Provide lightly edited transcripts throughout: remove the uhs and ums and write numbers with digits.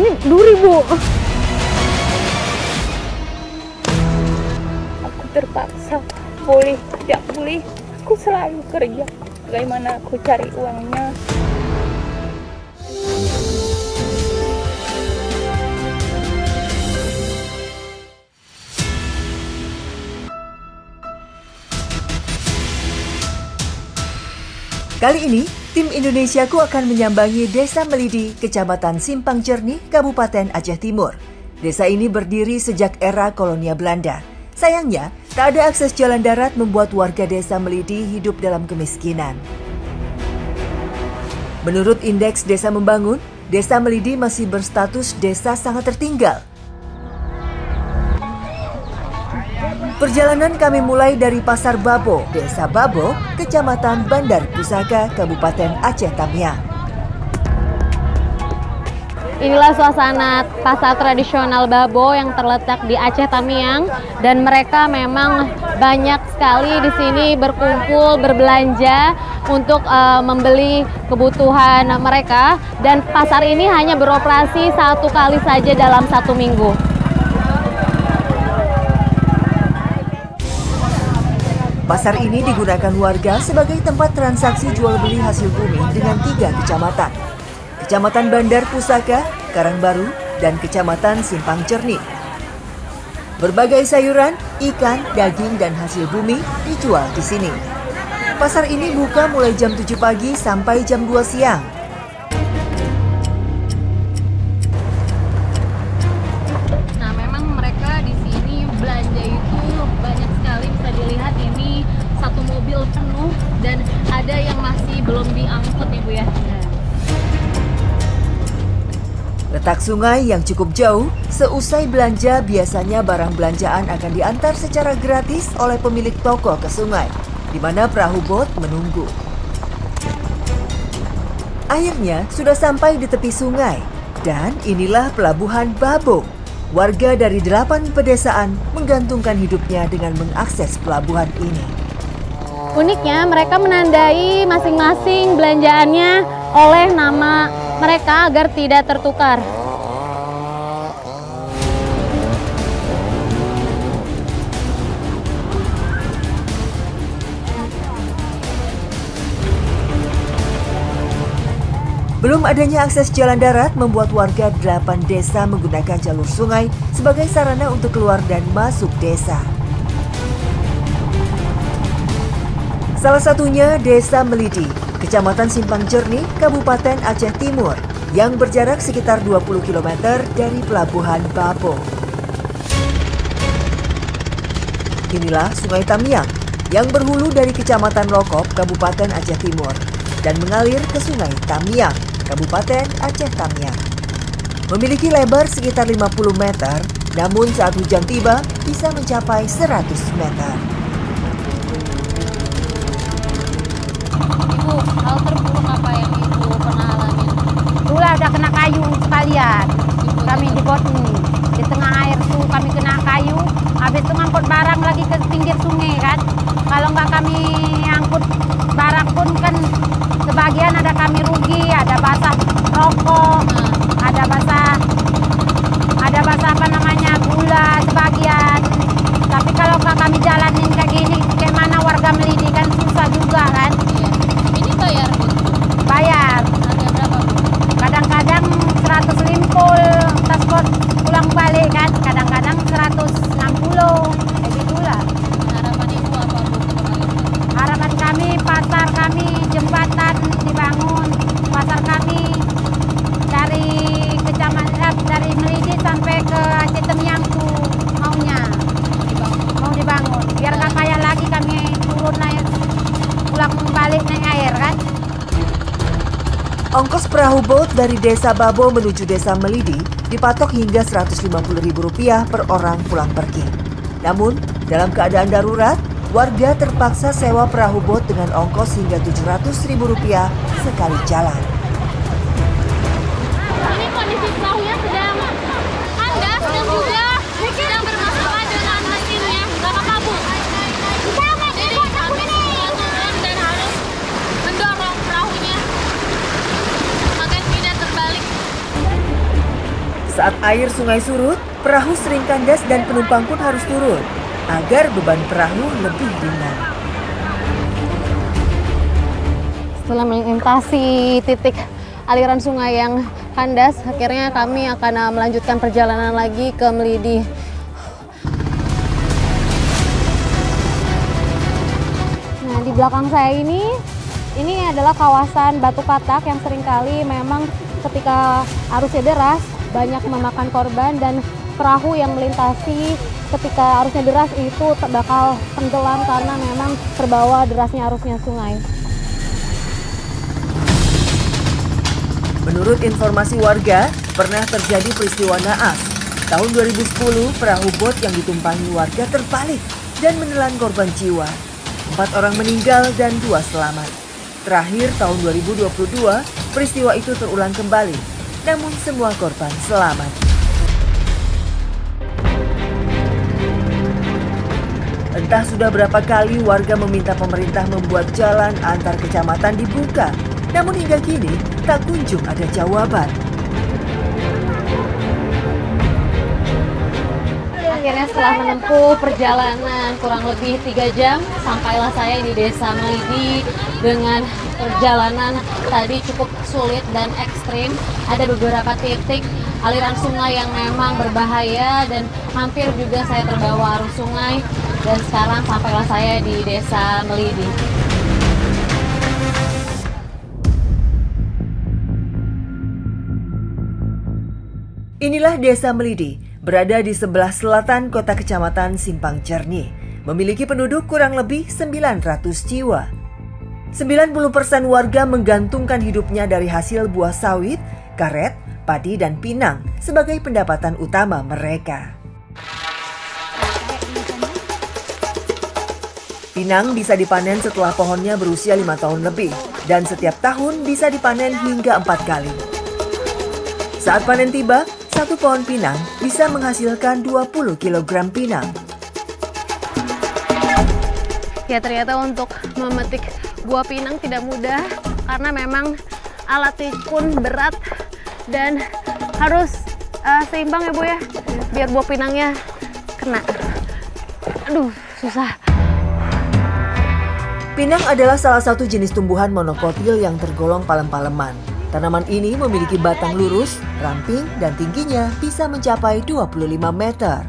Ini duri, Bu. Aku terpaksa, boleh tidak boleh, aku selalu kerja. Bagaimana aku cari uangnya? Kali ini, tim Indonesiaku akan menyambangi Desa Melidi, Kecamatan Simpang Jernih, Kabupaten Aceh Timur. Desa ini berdiri sejak era kolonial Belanda. Sayangnya, tak ada akses jalan darat membuat warga Desa Melidi hidup dalam kemiskinan. Menurut Indeks Desa Membangun, Desa Melidi masih berstatus desa sangat tertinggal. Perjalanan kami mulai dari Pasar Babo, Desa Babo, Kecamatan Bandar Pusaka, Kabupaten Aceh Tamiang. Inilah suasana pasar tradisional Babo yang terletak di Aceh Tamiang, dan mereka memang banyak sekali di sini berkumpul, berbelanja untuk membeli kebutuhan mereka, dan pasar ini hanya beroperasi 1 kali saja dalam 1 minggu. Pasar ini digunakan warga sebagai tempat transaksi jual beli hasil bumi dengan 3 kecamatan. Kecamatan Bandar Pusaka, Karangbaru, dan Kecamatan Simpang Jernih. Berbagai sayuran, ikan, daging, dan hasil bumi dijual di sini. Pasar ini buka mulai jam 7 pagi sampai jam 2 siang. Nah, memang mereka di sini belanja itu banyak sekali, bisa dilihat ini 1 mobil penuh dan ada yang masih belum diangkut ya, Bu ya. Letak sungai yang cukup jauh, seusai belanja biasanya barang belanjaan akan diantar secara gratis oleh pemilik toko ke sungai, di mana perahu bot menunggu. Akhirnya sudah sampai di tepi sungai, dan inilah pelabuhan Babo. Warga dari 8 pedesaan menggantungkan hidupnya dengan mengakses pelabuhan ini. Uniknya, mereka menandai masing-masing belanjaannya oleh nama mereka agar tidak tertukar. Belum adanya akses jalan darat membuat warga 8 desa menggunakan jalur sungai sebagai sarana untuk keluar dan masuk desa. Salah satunya Desa Melidi, Kecamatan Simpang Jernih, Kabupaten Aceh Timur, yang berjarak sekitar 20 km dari Pelabuhan Babo. Inilah Sungai Tamiang yang berhulu dari Kecamatan Lokop, Kabupaten Aceh Timur, dan mengalir ke Sungai Tamiang, Kabupaten Aceh Tamiang. Memiliki lebar sekitar 50 meter, namun saat hujan tiba bisa mencapai 100 meter. Ibu, hal terburuk apa yang Ibu pernah alami? Dulu udah kena kayu sekalian. Kami di Botni, di tengah air tuh kami kena kayu. Habis itu ngangkut barang lagi ke pinggir sungai kan. Kalau nggak kami angkut barang pun kan sebagian ada kami rugi, ada basah rokok, ada basah apa namanya gula sebagian. Tapi kalau nggak kami jalanin kayak gini, kayak mana warga Melidi kan susah juga kan. Ini bayar, Bu? Bayar. Harga berapa, Bu? Kadang-kadang 100 limpul transport pulang balik kan, kadang-kadang 160, kayak gitulah. Harapan Ibu apa, Bu? Harapan kami, pasar kami, jembatan dibangun, pasar kami dari kecamatan dari Melidi sampai ke Aceh Tamiang tuh maunya mau dibangun, biar nggak kayak lagi kami turun naik pulang balik naik air kan. Ongkos perahu bot dari Desa Babo menuju Desa Melidi dipatok hingga Rp150.000 per orang pulang pergi. Namun, dalam keadaan darurat, warga terpaksa sewa perahu bot dengan ongkos hingga Rp700.000 sekali jalan. Ini kondisi perahunya sedang kandas dan juga sedang bermasalah dengan mesinnya. Nggak apa-apa, Bu. Jadi kami semua turun dan harus mendorong perahunya agar tidak terbalik. Saat air sungai surut, perahu sering kandas dan penumpang pun harus turun agar beban perahu lebih ringan. Setelah melintasi titik aliran sungai yang kandas, akhirnya kami akan melanjutkan perjalanan lagi ke Melidi. Nah, di belakang saya ini adalah kawasan Batu Katak yang seringkali memang ketika arusnya deras banyak memakan korban, dan perahu yang melintasi ketika arusnya deras itu bakal tenggelam karena memang terbawa derasnya arusnya sungai. Menurut informasi warga, pernah terjadi peristiwa naas. Tahun 2010, perahu bot yang ditumpangi warga terbalik dan menelan korban jiwa. 4 orang meninggal dan 2 selamat. Terakhir tahun 2022, peristiwa itu terulang kembali. Namun semua korban selamat. Entah sudah berapa kali warga meminta pemerintah membuat jalan antar kecamatan dibuka. Namun hingga kini tak kunjung ada jawaban. Akhirnya setelah menempuh perjalanan kurang lebih 3 jam, sampailah saya di Desa Melidi dengan perjalanan tadi cukup sulit dan ekstrim. Ada beberapa titik aliran sungai yang memang berbahaya dan hampir juga saya terbawa arus sungai. Dan sekarang sampailah saya di Desa Melidi. Inilah Desa Melidi, berada di sebelah selatan kota kecamatan Simpang Cernih. Memiliki penduduk kurang lebih 900 jiwa. 90% warga menggantungkan hidupnya dari hasil buah sawit, karet, padi, dan pinang sebagai pendapatan utama mereka. Pinang bisa dipanen setelah pohonnya berusia 5 tahun lebih, dan setiap tahun bisa dipanen hingga 4 kali. Saat panen tiba, 1 pohon pinang bisa menghasilkan 20 kg pinang. Ya, ternyata untuk memetik buah pinang tidak mudah karena memang alatnya pun berat dan harus seimbang ya Bu ya, biar buah pinangnya kena. Aduh, susah. Pinang adalah salah satu jenis tumbuhan monokotil yang tergolong palem-paleman. Tanaman ini memiliki batang lurus, ramping, dan tingginya bisa mencapai 25 meter.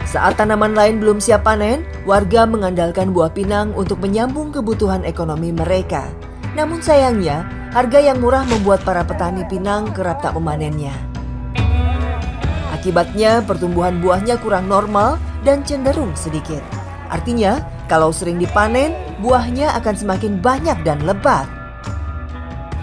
Saat tanaman lain belum siap panen, warga mengandalkan buah pinang untuk menyambung kebutuhan ekonomi mereka. Namun sayangnya, harga yang murah membuat para petani pinang kerap tak memanennya. Akibatnya, pertumbuhan buahnya kurang normal dan cenderung sedikit. Artinya, kalau sering dipanen, buahnya akan semakin banyak dan lebat.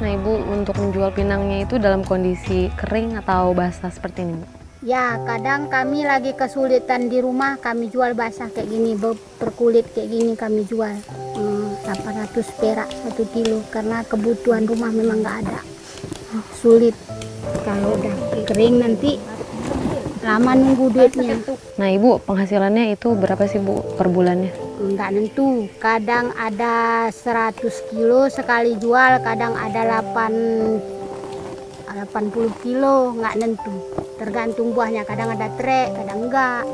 Nah Ibu, untuk menjual pinangnya itu dalam kondisi kering atau basah seperti ini Bu? Ya, kadang kami lagi kesulitan di rumah, kami jual basah kayak gini, berkulit kayak gini kami jual. 800 perak 1 kilo, karena kebutuhan rumah memang nggak ada. Sulit, kalau udah kering nanti lama nunggu duitnya. Nah Ibu, penghasilannya itu berapa sih Bu per bulannya? Nggak nentu, kadang ada 100 kilo sekali jual, kadang ada 80 kilo, nggak nentu. Tergantung buahnya, kadang ada trek, kadang enggak.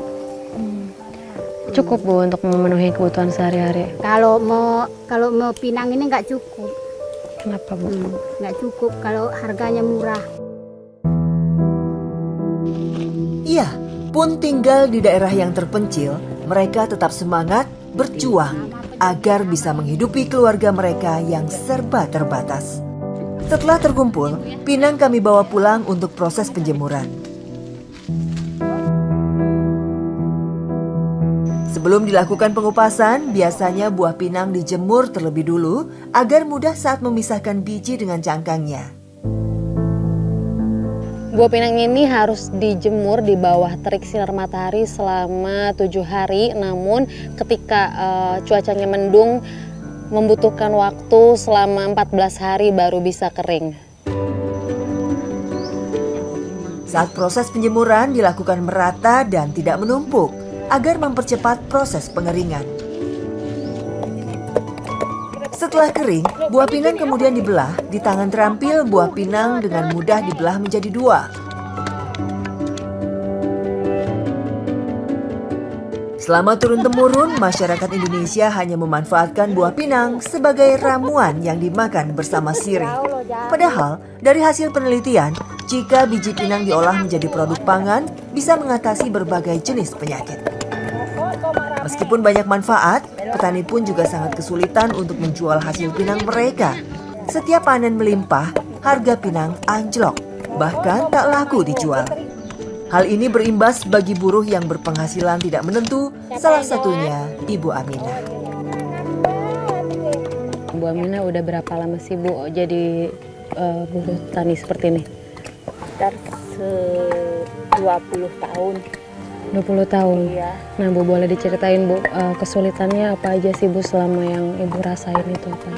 Cukup Bu untuk memenuhi kebutuhan sehari-hari? Kalau mau pinang ini nggak cukup. Kenapa Bu? Nggak cukup kalau harganya murah. Iya, pun tinggal di daerah yang terpencil, mereka tetap semangat berjuang agar bisa menghidupi keluarga mereka yang serba terbatas. Setelah terkumpul, pinang kami bawa pulang untuk proses penjemuran. Sebelum dilakukan pengupasan, biasanya buah pinang dijemur terlebih dulu agar mudah saat memisahkan biji dengan cangkangnya. Buah pinang ini harus dijemur di bawah terik sinar matahari selama 7 hari, namun ketika cuacanya mendung membutuhkan waktu selama 14 hari baru bisa kering. Saat proses penjemuran dilakukan merata dan tidak menumpuk agar mempercepat proses pengeringan. Setelah Setelah kering, buah pinang kemudian dibelah. Di tangan terampil, buah pinang dengan mudah dibelah menjadi dua. Selama turun-temurun, masyarakat Indonesia hanya memanfaatkan buah pinang sebagai ramuan yang dimakan bersama sirih. Padahal, dari hasil penelitian, jika biji pinang diolah menjadi produk pangan, bisa mengatasi berbagai jenis penyakit. Meskipun banyak manfaat, petani pun juga sangat kesulitan untuk menjual hasil pinang mereka. Setiap panen melimpah, harga pinang anjlok, bahkan tak laku dijual. Hal ini berimbas bagi buruh yang berpenghasilan tidak menentu, salah satunya Ibu Aminah. Bu Aminah udah berapa lama sih Bu jadi buruh tani seperti ini? Sekitar 20 tahun. 20 tahun? Iya. Nah Bu, boleh diceritain Bu, kesulitannya apa aja sih Bu selama yang Ibu rasain itu apa?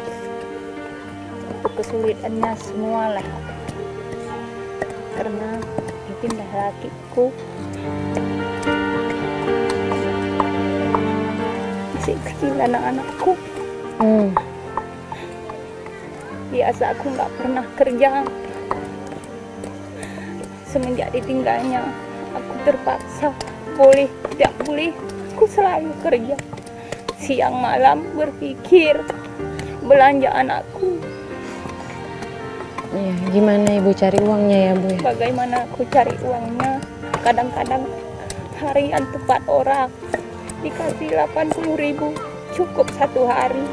Kesulitannya semua lah. Karena pindah lakiku masih kecil, anak-anakku. Biasa aku nggak pernah kerja. Semenjak ditinggalnya, aku terpaksa tidak boleh. Aku selalu kerja. Siang malam berpikir belanja anakku. Iya, gimana Ibu cari uangnya ya Bu? Bagaimana aku cari uangnya? Kadang-kadang harian tepat orang dikasih 80.000, cukup satu hari.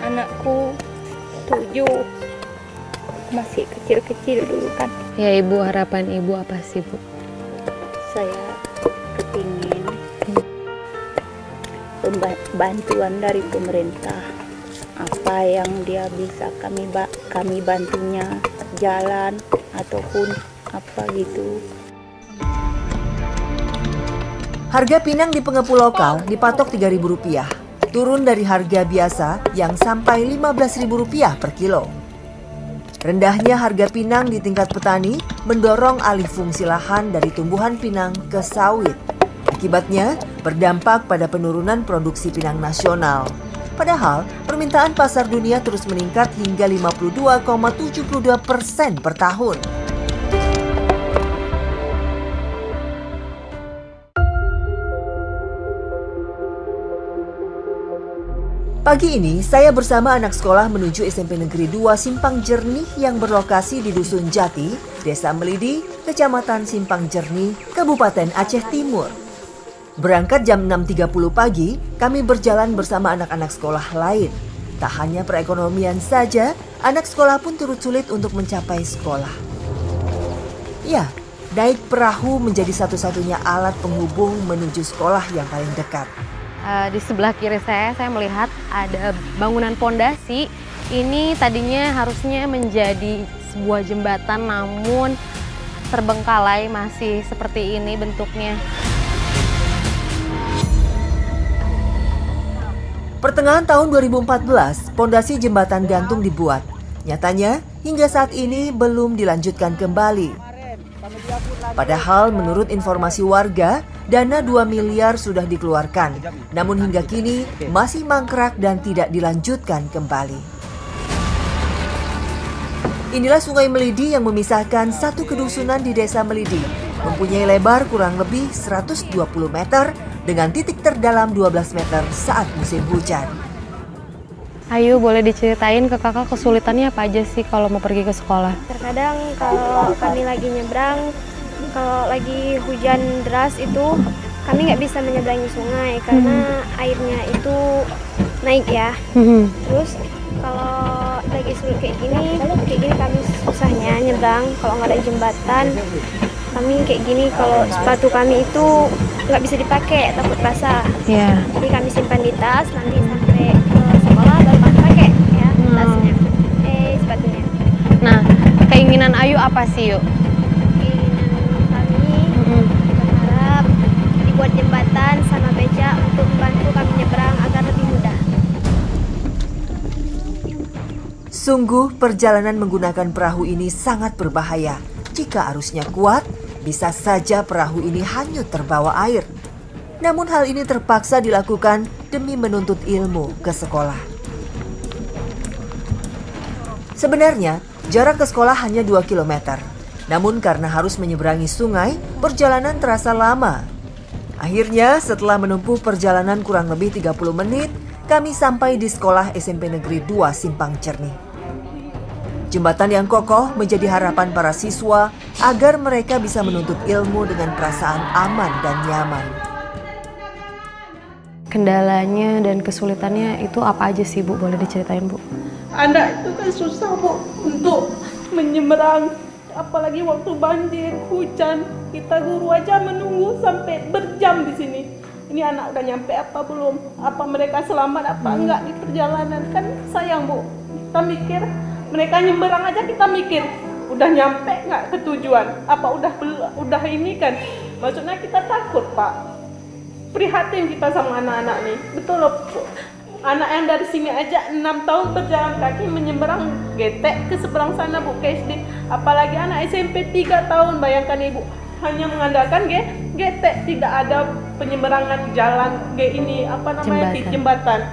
Anakku 7, masih kecil-kecil dulu kan. Ya Ibu, harapan Ibu apa sih Bu? Saya kepingin bantuan dari pemerintah. Apa yang dia bisa kami bantunya, jalan ataupun apa gitu. Harga pinang di pengepul lokal dipatok Rp3.000, turun dari harga biasa yang sampai Rp15.000 per kilo. Rendahnya harga pinang di tingkat petani mendorong alih fungsi lahan dari tumbuhan pinang ke sawit. Akibatnya berdampak pada penurunan produksi pinang nasional. Padahal, permintaan pasar dunia terus meningkat hingga 52,72% per tahun. Pagi ini, saya bersama anak sekolah menuju SMP Negeri 2 Simpang Jernih yang berlokasi di Dusun Jati, Desa Melidi, Kecamatan Simpang Jernih, Kabupaten Aceh Timur. Berangkat jam 6.30 pagi, kami berjalan bersama anak-anak sekolah lain. Tak hanya perekonomian saja, anak sekolah pun turut sulit untuk mencapai sekolah. Ya, naik perahu menjadi satu-satunya alat penghubung menuju sekolah yang paling dekat. Di sebelah kiri saya melihat ada bangunan pondasi. Ini tadinya harusnya menjadi sebuah jembatan, namun terbengkalai, masih seperti ini bentuknya. Pertengahan tahun 2014, pondasi jembatan gantung dibuat. Nyatanya, hingga saat ini belum dilanjutkan kembali. Padahal menurut informasi warga, dana 2 miliar sudah dikeluarkan. Namun hingga kini masih mangkrak dan tidak dilanjutkan kembali. Inilah Sungai Melidi yang memisahkan satu kedusunan di Desa Melidi. Mempunyai lebar kurang lebih 120 meter dengan titik terdalam 12 meter saat musim hujan. Ayo, boleh diceritain ke kakak kesulitannya apa aja sih kalau mau pergi ke sekolah? Terkadang kalau kami lagi nyebrang, kalau lagi hujan deras itu kami nggak bisa menyeberangi sungai karena airnya itu naik ya. Terus kalau lagi sulit kayak gini kami susahnya nyebrang kalau nggak ada jembatan. Kami kayak gini, kalau sepatu kami itu nggak bisa dipakai, takut basah. Yeah. Jadi kami simpan di tas, nanti sampai ke sekolah baru kami pakai ya tasnya, sepatunya. Nah, keinginan Ayu apa sih Yuk? Keinginan kami berharap dibuat jembatan sama beca untuk membantu kami nyebrang agar lebih mudah. Sungguh perjalanan menggunakan perahu ini sangat berbahaya. Jika arusnya kuat, bisa saja perahu ini hanyut terbawa air. Namun hal ini terpaksa dilakukan demi menuntut ilmu ke sekolah. Sebenarnya, jarak ke sekolah hanya 2 km. Namun karena harus menyeberangi sungai, perjalanan terasa lama. Akhirnya, setelah menempuh perjalanan kurang lebih 30 menit, kami sampai di sekolah SMP Negeri 2 Simpang Cernih. Jembatan yang kokoh menjadi harapan para siswa agar mereka bisa menuntut ilmu dengan perasaan aman dan nyaman. Kendalanya dan kesulitannya itu apa aja sih, Bu? Boleh diceritain, Bu? Anak itu kan susah, Bu, untuk menyeberang. Apalagi waktu banjir, hujan, kita guru aja menunggu sampai berjam di sini. Ini anak udah nyampe apa belum? Apa mereka selamat apa enggak di perjalanan? Kan sayang, Bu. Kita mikir, mereka nyeberang aja kita mikir, udah nyampe nggak ke tujuan? Apa udah ini kan? Maksudnya kita takut, Pak. Prihatin kita sama anak-anak nih. Betul loh, Bu. Anak yang dari sini aja 6 tahun berjalan kaki menyeberang getek ke seberang sana, Bu, ke SD. Apalagi anak SMP 3 tahun, bayangkan Ibu, hanya mengandalkan getek, tidak ada penyeberangan jalan jembatan.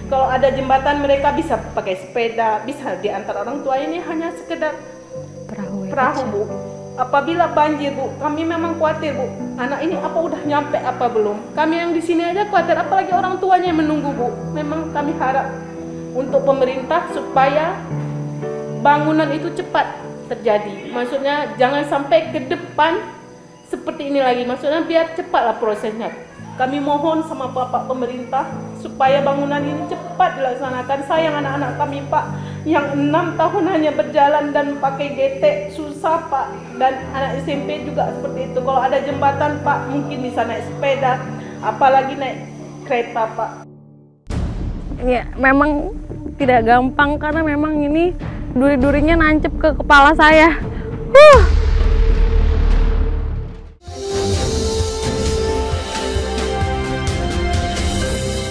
Kalau ada jembatan mereka bisa pakai sepeda, bisa diantar orang tua, ini hanya sekedar perahu, Bu. Apabila banjir, Bu, kami memang khawatir, Bu. Anak ini apa udah nyampe apa belum? Kami yang di sini aja khawatir, apalagi orang tuanya yang menunggu, Bu. Memang kami harap untuk pemerintah supaya bangunan itu cepat terjadi. Maksudnya jangan sampai ke depan seperti ini lagi. Maksudnya biar cepatlah prosesnya. Kami mohon sama Bapak pemerintah supaya bangunan ini cepat dilaksanakan. Sayang anak-anak kami, Pak, yang 6 tahun hanya berjalan dan pakai getek, susah, Pak. Dan anak SMP juga seperti itu. Kalau ada jembatan, Pak, mungkin bisa naik sepeda, apalagi naik kereta, Pak. Ya, memang tidak gampang karena memang ini duri-durinya nancep ke kepala saya.